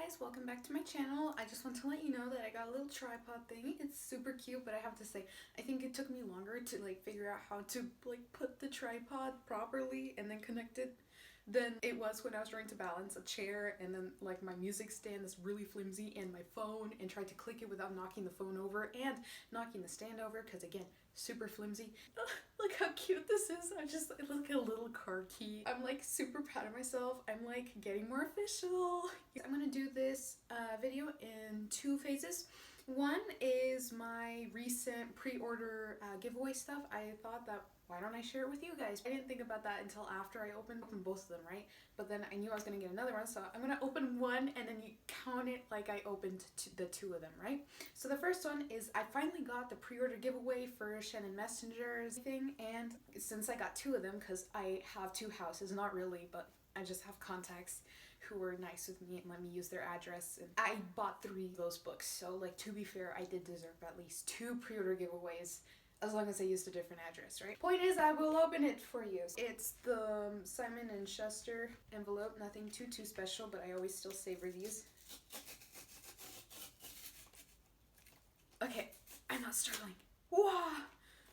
guys, welcome back to my channel. I just want to let you know that I got a little tripod thing. It's super cute, but I have to say, I think it took me longer to like figure out how to like put the tripod properly and then connect it than it was when I was trying to balance a chair and then like my music stand that's really flimsy and my phone and tried to click it without knocking the phone over and knocking the stand over because again, super flimsy. Look how cute this is. I just look like a little car key. I'm like super proud of myself. I'm like getting more official. I'm gonna do this video in two phases. One is my recent pre-order giveaway stuff. I thought that why don't I share it with you guys? I didn't think about that until after I opened both of them, right? But then I knew I was gonna get another one, so I'm gonna open one and then you count it like I opened the two of them, right? So the first one is I finally got the pre-order giveaway for Shannon Messenger's thing, and since I got two of them, because I have two houses, not really, but I just have contacts who were nice with me and let me use their address, and I bought 3 of those books, so like to be fair, I did deserve at least 2 pre-order giveaways as long as I used a different address, right? Point is, I will open it for you. It's the Simon & Schuster envelope, nothing too special, but I always still savor these. Okay, I'm not struggling. Wow!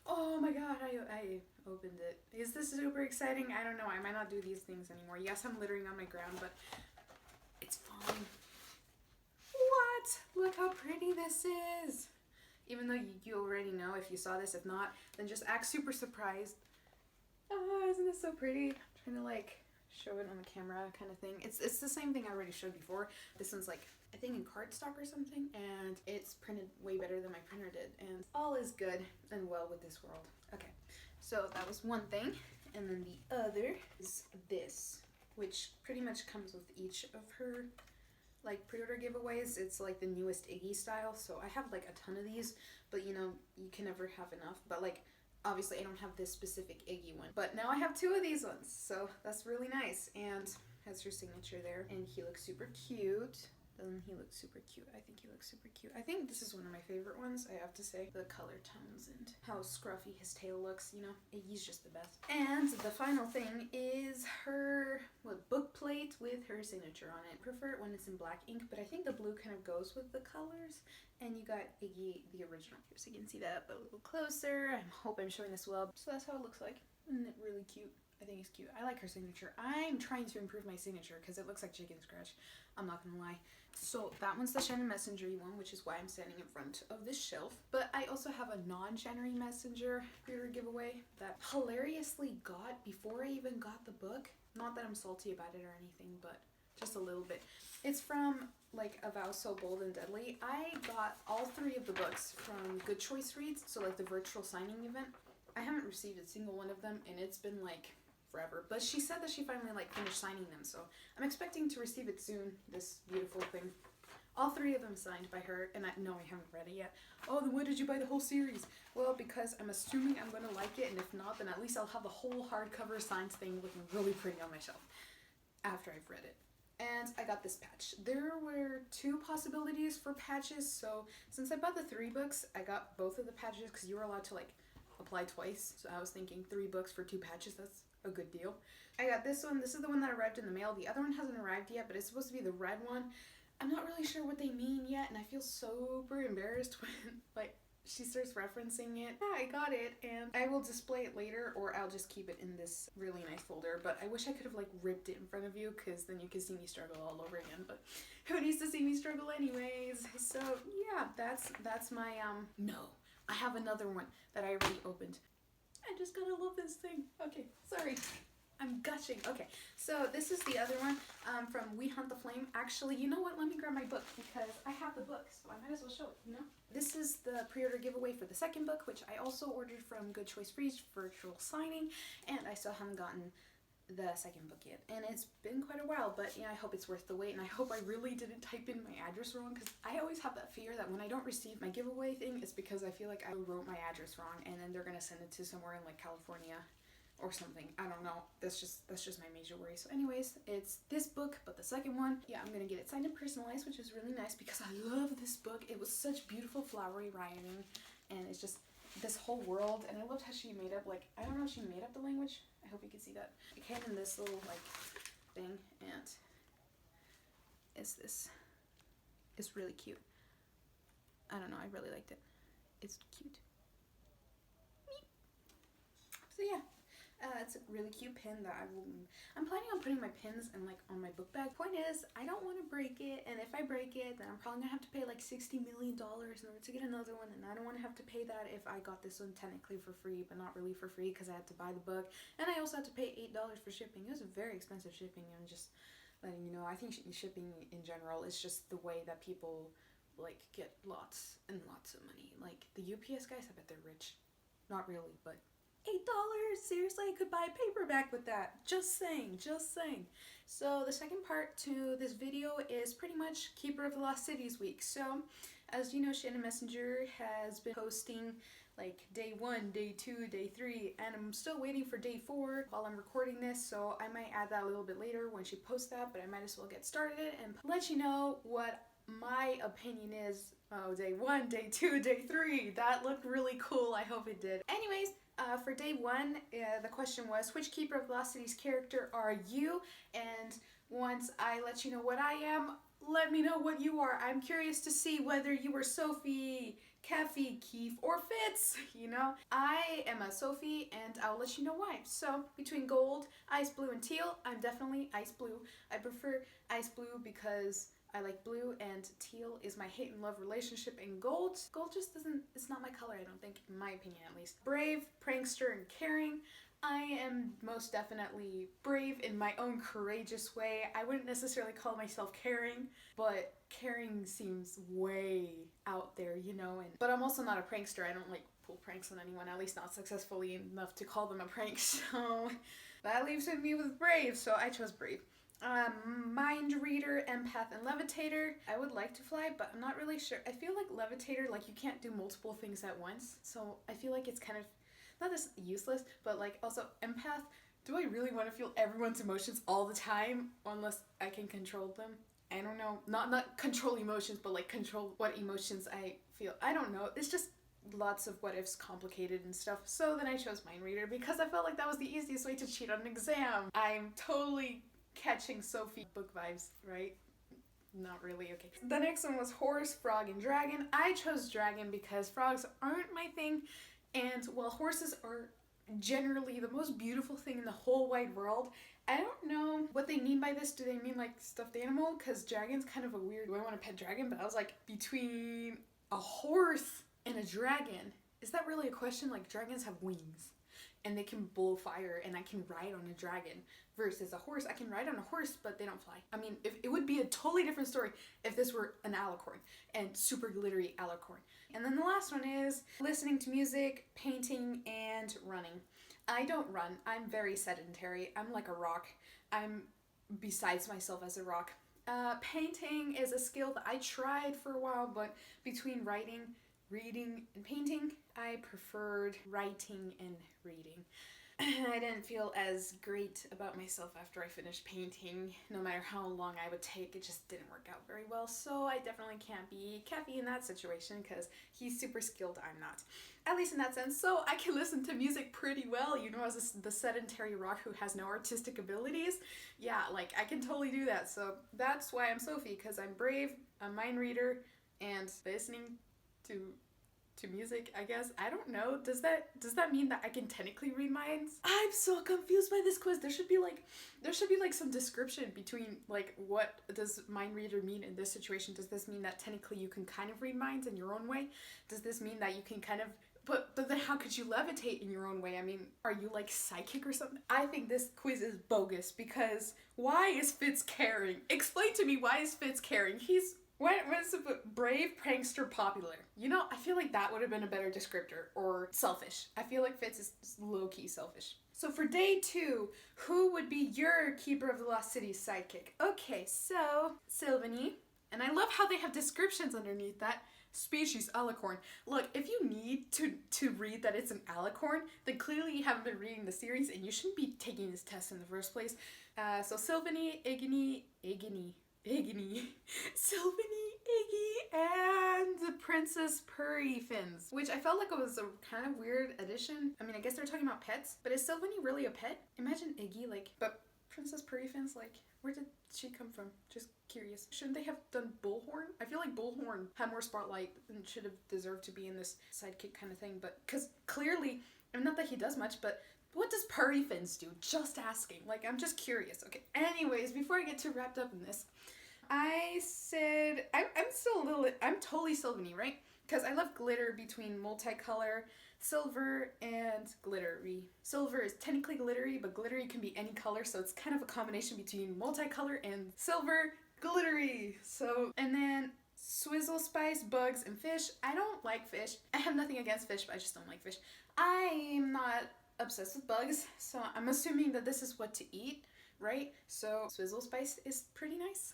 Oh my god, I opened it. Is this super exciting? I don't know, I might not do these things anymore. Yes, I'm littering on my ground, but it's fine. What? Look how pretty this is! Even though you already know if you saw this, if not, then just act super surprised. Oh, isn't this so pretty? I'm trying to like show it on the camera kind of thing. It's the same thing I already showed before. This one's like, I think in cardstock or something, and it's printed way better than my printer did, and all is good and well with this world. Okay, so that was one thing, and then the other is this, which pretty much comes with each of her like pre-order giveaways. It's like the newest Iggy style, so I have like a ton of these, but you know, you can never have enough. But like obviously I don't have this specific Iggy one, but now I have 2 of these ones, so that's really nice, and has her signature there, and he looks super cute. Doesn't he look super cute? I think he looks super cute. I think this is one of my favorite ones, I have to say. The color tones and how scruffy his tail looks, you know, Iggy's just the best. And the final thing is her book plate with her signature on it. I prefer it when it's in black ink, but I think the blue kind of goes with the colors. And you got Iggy, the original. Here, so you can see that a little closer. I hope I'm showing this well. So that's how it looks like. Isn't it really cute? I think it's cute. I like her signature. I'm trying to improve my signature because it looks like chicken scratch. I'm not gonna lie. So that one's the Shannon Messenger one, which is why I'm standing in front of this shelf. But I also have a non-Shannon Messenger pre-order giveaway that hilariously got before I even got the book. Not that I'm salty about it or anything, but just a little bit. It's from like A Vow So Bold and Deadly. I got all 3 of the books from Good Choice Reads, so like the virtual signing event. I haven't received a single one of them, and it's been like forever, but she said that she finally like finished signing them, so I'm expecting to receive it soon, this beautiful thing. All 3 of them signed by her, and I haven't read it yet. Oh, then why did you buy the whole series? Well, because I'm assuming I'm gonna like it, and if not, then at least I'll have the whole hardcover signed thing looking really pretty on my shelf after I've read it. And I got this patch. There were 2 possibilities for patches, so since I bought the 3 books, I got both of the patches because you were allowed to like apply twice, so I was thinking 3 books for 2 patches, that's a good deal. I got this one. This is the one that arrived in the mail. The other one hasn't arrived yet, but it's supposed to be the red one. I'm not really sure what they mean yet, and I feel super embarrassed when like she starts referencing it. Yeah, I got it, and I will display it later, or I'll just keep it in this really nice folder, but I wish I could have like ripped it in front of you, because then you could see me struggle all over again, but who needs to see me struggle anyways? So yeah, that's my no, I have another one that I already opened. I just gotta love this thing. Okay, sorry. I'm gushing. Okay, so this is the other one from We Hunt the Flame. Actually, you know what? Let me grab my book because I have the book, so I might as well show it, you know? This is the pre-order giveaway for the second book, which I also ordered from Good Choice Reads virtual signing, and I still haven't gotten the second book yet, and it's been quite a while, but yeah, I hope it's worth the wait, and I hope I really didn't type in my address wrong, because I always have that fear that when I don't receive my giveaway thing, it's because I feel like I wrote my address wrong, and then they're gonna send it to somewhere in like California or something. I don't know. That's just my major worry. So anyways, it's this book, but the second one, yeah, I'm gonna get it signed and personalized, which is really nice because I love this book. It was such beautiful flowery writing, and it's just this whole world, and I loved how she made up, like, I don't know if she made up the language. I hope you can see that. It came in this little like thing, and it's this is really cute. I don't know, I really liked it. It's cute. So yeah, it's a really cute pin that I'm planning on putting my pins in like on my book bag. Point is, I don't want to break it, and if I break it, then I'm probably gonna have to pay like $60 million in order to get another one, and I don't want to have to pay that if I got this one technically for free, but not really for free because I had to buy the book, and I also had to pay $8 for shipping. It was very expensive shipping, and just letting you know, I think shipping in general is just the way that people like get lots and lots of money. Like the UPS guys, I bet they're rich. Not really, but $8, seriously, I could buy a paperback with that. Just saying, just saying. So the second part to this video is pretty much Keeper of the Lost Cities week. So as you know, Shannon Messenger has been posting like day 1, day 2, day 3, and I'm still waiting for day 4 while I'm recording this, so I might add that a little bit later when she posts that, but I might as well get started and let you know what my opinion is. Oh, day 1, day 2, day 3, that looked really cool. I hope it did. Anyways, for day 1, the question was, which Keeper of the Lost Cities character are you? And once I let you know what I am, let me know what you are. I'm curious to see whether you were Sophie, Keffy, Keith, or Fitz, you know? I am a Sophie, and I'll let you know why. So, between gold, ice blue, and teal, I'm definitely ice blue. I prefer ice blue because I like blue, and teal is my hate and love relationship, and gold just doesn't, it's not my color, I don't think, in my opinion at least. Brave, prankster, and caring. I am most definitely brave in my own courageous way. I wouldn't necessarily call myself caring, but caring seems way out there, you know, but I'm also not a prankster. I don't like pull pranks on anyone, at least not successfully enough to call them a prank, so that leaves me with brave, so I chose brave. Mind reader, empath, and levitator. I would like to fly, but I'm not really sure. I feel like levitator, like you can't do multiple things at once, so I feel like it's kind of not just useless, but like also empath. Do I really want to feel everyone's emotions all the time unless I can control them? I don't know. Not control emotions, but like control what emotions I feel. I don't know. It's just lots of what ifs, complicated and stuff. So then I chose mind reader because I felt like that was the easiest way to cheat on an exam. I'm totally catching Sophie book vibes, right? Not really, okay. The next one was horse, frog, and dragon. I chose dragon because frogs aren't my thing, and while horses are generally the most beautiful thing in the whole wide world, I don't know what they mean by this. Do they mean like stuffed animal? Because dragon's kind of a weird, do I want to pet dragon? But I was like, between a horse and a dragon, is that really a question? Like dragons have wings and they can blow fire, and I can ride on a dragon, versus a horse. I can ride on a horse, but they don't fly. I mean, if it would be a totally different story if this were an alicorn, and super glittery alicorn. And then the last one is listening to music, painting, and running. I don't run. I'm very sedentary. I'm like a rock. I'm besides myself as a rock. Painting is a skill that I tried for a while, but between writing, reading, and painting, I preferred writing and reading. I didn't feel as great about myself after I finished painting. No matter how long I would take, it just didn't work out very well. So I definitely can't be Keffy in that situation because he's super skilled, I'm not. At least in that sense. So I can listen to music pretty well, you know, as the sedentary rock who has no artistic abilities. Yeah, like I can totally do that. So that's why I'm Sophie, because I'm brave, a mind reader, and listening to music, I guess. I don't know. Does that mean that I can technically read minds? I'm so confused by this quiz. There should be like some description between like what does mind reader mean in this situation. Does this mean that technically you can kind of read minds in your own way? Does this mean that you can kind of but then how could you levitate in your own way? I mean, are you like psychic or something? I think this quiz is bogus because why is Fitz caring? Explain to me, why is Fitz caring? What is it? Brave, prankster, popular. You know, I feel like that would have been a better descriptor. Or selfish. I feel like Fitz is low-key selfish. So for day 2, who would be your Keeper of the Lost Cities sidekick? Okay, so Silveny. And I love how they have descriptions underneath that. Species, alicorn. Look, if you need to read that it's an alicorn, then clearly you haven't been reading the series and you shouldn't be taking this test in the first place. So Silveny, Iggy, Silveny, Iggy, and the Princess Purryfins, which I felt like it was a kind of weird addition. I mean, I guess they're talking about pets, but is Silveny really a pet? Imagine Iggy, like, but Princess Purryfin's, like, where did she come from? Just curious. Shouldn't they have done Bullhorn? I feel like Bullhorn had more spotlight and should have deserved to be in this sidekick kind of thing, but because clearly, I mean, not that he does much, but what does Purryfin's do? Just asking. Like, I'm just curious. Okay, anyways, before I get too wrapped up in this, I said, I'm still a little, I'm totally Silveny, right? Because I love glitter between multicolor, silver, and glittery. Silver is technically glittery, but glittery can be any color, so it's kind of a combination between multicolor and silver glittery. So, and then swizzle spice, bugs, and fish. I don't like fish. I have nothing against fish, but I just don't like fish. I'm not obsessed with bugs, so I'm assuming that this is what to eat, right? So swizzle spice is pretty nice.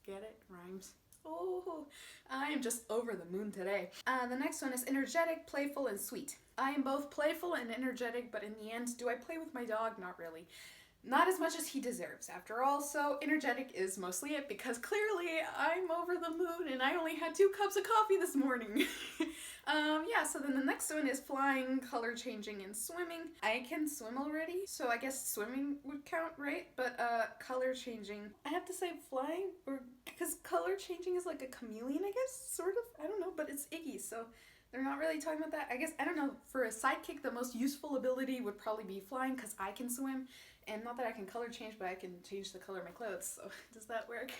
Get it? Rhymes. Oh, I am just over the moon today. The next one is energetic, playful, and sweet. I am both playful and energetic, but in the end, do I play with my dog? Not really. Not as much as he deserves, after all, so energetic is mostly it, because clearly I'm over the moon and I only had 2 cups of coffee this morning. Yeah, so then the next one is flying, color changing, and swimming. I can swim already, so I guess swimming would count, right? But color changing, I have to say flying, or because color changing is like a chameleon, I guess, sort of. I don't know, but it's Iggy, so they're not really talking about that. I guess, I don't know, for a sidekick, the most useful ability would probably be flying, because I can swim. And not that I can color change, but I can change the color of my clothes, so does that work?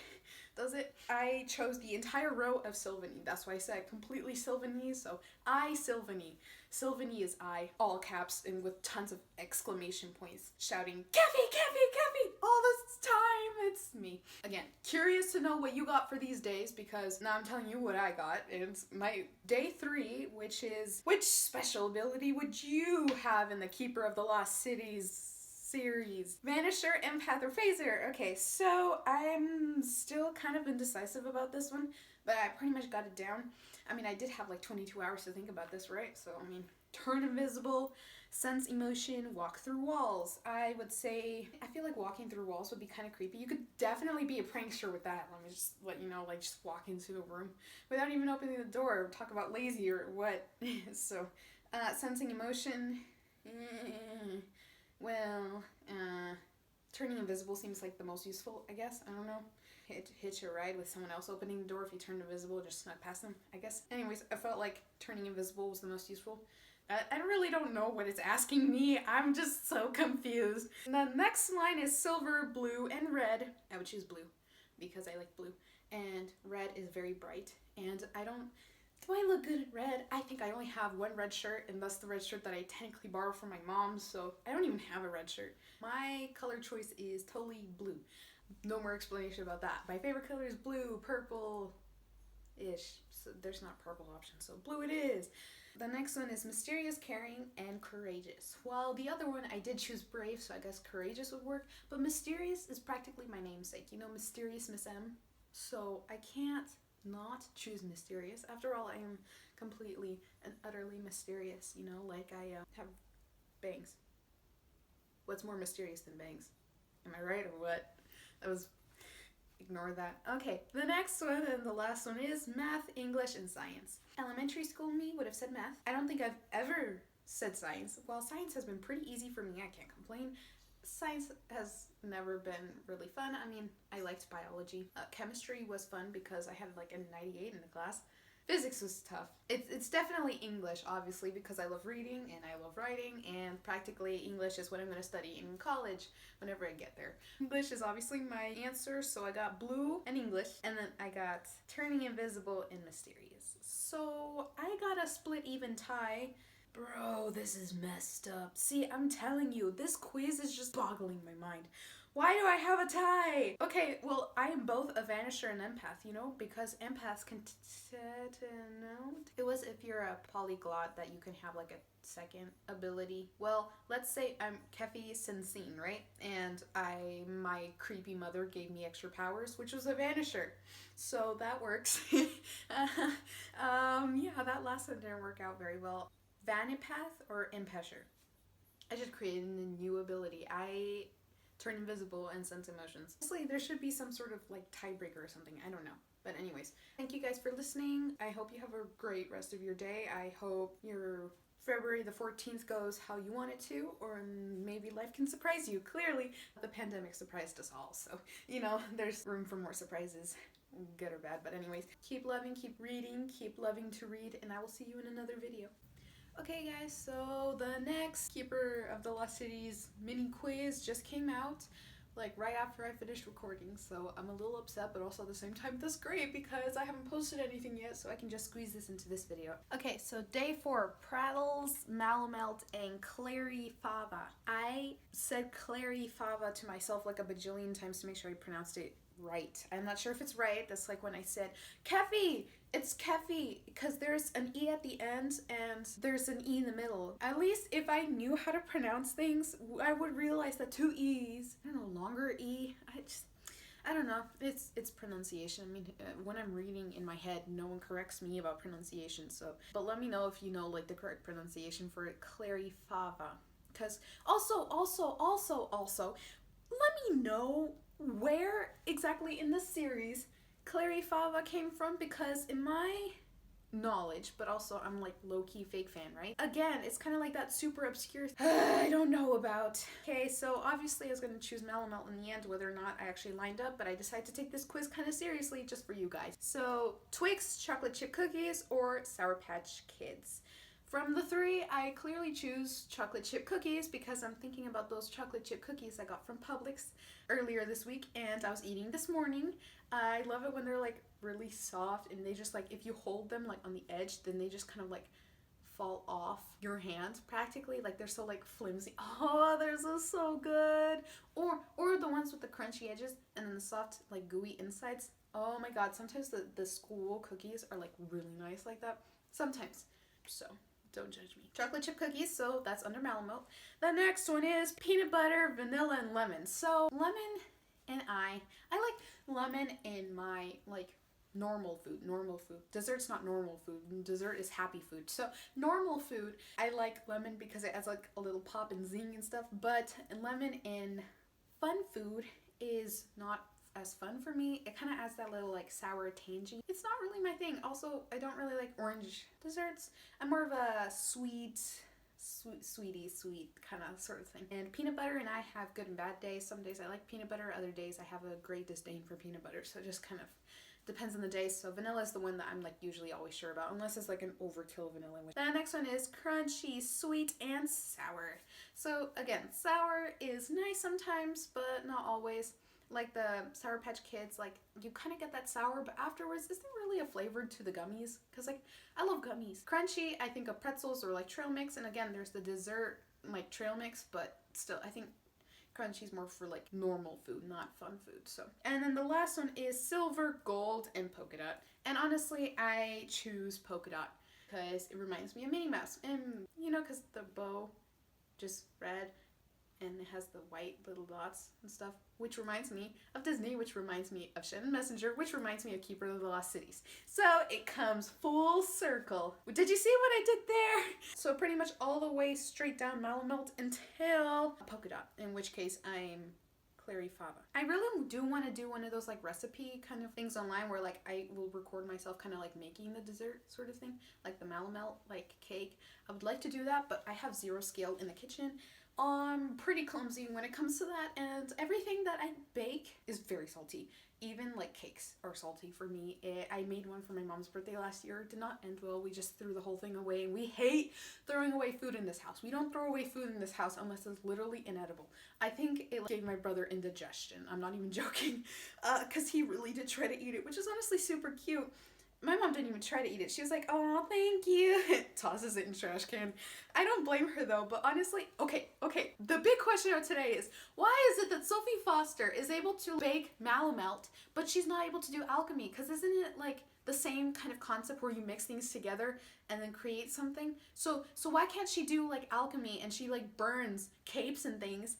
Does it? I chose the entire row of Silveny. That's why I said completely Silveny, so I Silveny. Silveny is I, all caps, and with tons of exclamation points, shouting, Keffy, Keffy, Keffy, all this time, it's me. Again, curious to know what you got for these days, because now I'm telling you what I got, and my day 3, which is, which special ability would you have in the Keeper of the Lost Cities series? Vanisher, empath, or phaser? Okay, so I'm still kind of indecisive about this one, but I pretty much got it down. I mean, I did have like 22 hours to think about this, right? So, I mean, turn invisible, sense emotion, walk through walls. I would say, I feel like walking through walls would be kind of creepy. You could definitely be a prankster with that. Let me just let you know, like just walk into a room without even opening the door, or talk about lazy or what. So, sensing emotion, well, turning invisible seems like the most useful, I guess. I don't know. Hitch a ride with someone else opening the door if you turn invisible, just snuck past them, I guess. Anyways, I felt like turning invisible was the most useful. I really don't know what it's asking me. I'm just so confused. The next line is silver, blue, and red. I would choose blue because I like blue. And red is very bright. And I don't... Do I look good in red? I think I only have one red shirt, and that's the red shirt that I technically borrowed from my mom, so I don't even have a red shirt. My color choice is totally blue. No more explanation about that. My favorite color is blue, purple-ish. So there's not purple option, so blue it is. The next one is mysterious, caring, and courageous. Well, the other one, I did choose brave, so I guess courageous would work, but mysterious is practically my namesake. You know, MysteriousMissM? So I can't not choose mysterious. After all, I am completely and utterly mysterious, you know, like I have bangs. What's more mysterious than bangs? Am I right or what? That was... Ignore that. Okay, the next one and the last one is math, English, and science. Elementary school me would have said math. I don't think I've ever said science. While science has been pretty easy for me, I can't complain. Science has never been really fun. I mean, I liked biology. Chemistry was fun because I had like a 98 in the class. Physics was tough. It's definitely English, obviously, because I love reading and I love writing, and practically English is what I'm going to study in college whenever I get there. English is obviously my answer, so I got blue and English, and then I got turning invisible and mysterious. So I got a split even tie. Bro, this is messed up. See, I'm telling you, this quiz is just boggling my mind. Why do I have a tie? Okay, well, I am both a vanisher and empath, you know, because empaths can it was if you're a polyglot that you can have like a second ability. Well, let's say I'm Keffy Sensine, right? And my creepy mother gave me extra powers, which was a vanisher. So that works. Yeah, that last one didn't work out very well. Vani-path or impesher? I just created a new ability. I turn invisible and sense emotions. Honestly, there should be some sort of like tiebreaker or something. I don't know. But anyways, thank you guys for listening. I hope you have a great rest of your day. I hope your February the 14th goes how you want it to, or maybe life can surprise you. Clearly, the pandemic surprised us all, so, you know, there's room for more surprises, good or bad. But anyways, keep loving, keep reading, keep loving to read, and I will see you in another video. Okay guys, so the next Keeper of the Lost Cities mini quiz just came out, like right after I finished recording, so I'm a little upset, but also at the same time that's great because I haven't posted anything yet, so I can just squeeze this into this video. Okay, so day 4, Prattles, Mallowmelt, and Clarifava. I said Clarifava to myself like a bajillion times to make sure I pronounced it right. I'm not sure if it's right. That's like when I said Kefi. It's Kefi because there's an E at the end and there's an E in the middle. At least if I knew how to pronounce things, I would realize that 2 E's, I don't know, longer E. I don't know. It's pronunciation. I mean, when I'm reading in my head, no one corrects me about pronunciation. So, but let me know if you know like the correct pronunciation for it. Clarifava. Because also, let me know where exactly in this series Clarifava came from, because in my knowledge, but also I'm like low-key fake fan, right? Again, it's kind of like that super obscure I don't know about. Okay, so obviously I was going to choose Mallowmelt in the end, whether or not I actually lined up, but I decided to take this quiz kind of seriously just for you guys. So Twix chocolate chip cookies or Sour Patch Kids? From the 3, I clearly choose chocolate chip cookies because I'm thinking about those chocolate chip cookies I got from Publix earlier this week and I was eating this morning. I love it when they're like really soft and they just like, if you hold them like on the edge, then they just kind of like fall off your hand practically, like they're so like flimsy. Oh, they're so good. Or the ones with the crunchy edges and then the soft like gooey insides. Oh my god, sometimes the school cookies are like really nice like that. Sometimes. So don't judge me. Chocolate chip cookies, so that's under Mallowmelt. The next one is peanut butter, vanilla, and lemon. So lemon and I like lemon in my like normal food. Dessert's not normal food. Dessert is happy food. So normal food, I like lemon because it adds like a little pop and zing and stuff, but lemon in fun food is not as fun for me. It kind of adds that little like sour tangy. It's not really my thing. Also, I don't really like orange desserts. I'm more of a sweet kind of sort of thing. And peanut butter and I have good and bad days. Some days I like peanut butter, other days I have a great disdain for peanut butter. So it just kind of depends on the day. So vanilla is the one that I'm like usually always sure about, unless it's like an overkill vanilla. The next one is crunchy, sweet, and sour. So again, sour is nice sometimes, but not always. Like the Sour Patch Kids, like you kind of get that sour, but afterwards, is there really a flavor to the gummies? Because like I love gummies. Crunchy, I think of pretzels or like trail mix, and again, there's the dessert like trail mix, but still, I think crunchy's more for like normal food, not fun food. So, and then the last one is silver, gold, and polka dot. And honestly, I choose polka dot because it reminds me of Minnie Mouse, and you know, because the bow, just red. And it has the white little dots and stuff, which reminds me of Disney, which reminds me of Shannon Messenger, which reminds me of Keeper of the Lost Cities. So it comes full circle. Did you see what I did there? So pretty much all the way straight down Mallowmelt until polka dot, in which case I'm Clarifava. I really do want to do one of those like recipe kind of things online where like I will record myself kind of like making the dessert sort of thing, like the Mallowmelt like cake. I would like to do that, but I have zero skill in the kitchen. I'm pretty clumsy when it comes to that, and everything that I bake is very salty. Even like cakes are salty for me. I made one for my mom's birthday last year. It did not end well. We just threw the whole thing away, and we hate throwing away food in this house. We don't throw away food in this house unless it's literally inedible. I think it gave my brother indigestion. I'm not even joking, because he really did try to eat it, which is honestly super cute. My mom didn't even try to eat it. She was like, oh, thank you. Tosses it in trash can. I don't blame her though, but honestly, okay. The big question of today is, why is it that Sophie Foster is able to bake Mallowmelt, but she's not able to do alchemy? Because isn't it like the same kind of concept where you mix things together and then create something? So why can't she do like alchemy and she like burns capes and things,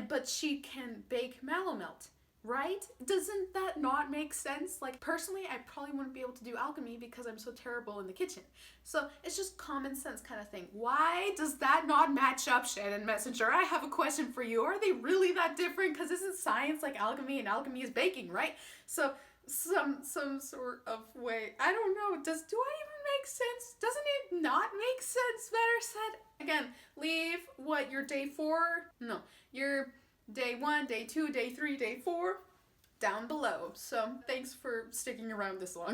but she can bake Mallowmelt? Right? Doesn't that not make sense? Like, personally, I probably wouldn't be able to do alchemy because I'm so terrible in the kitchen. So, it's just common sense kind of thing. Why does that not match up, Shannon Messenger? I have a question for you. Are they really that different? Because isn't science like alchemy, and alchemy is baking, right? So, some sort of way. I don't know. Do I even make sense? Doesn't it not make sense? Better said. Again, leave what your day 4, no, your day 1, day 2, day 3, day 4 down below. So thanks for sticking around this long.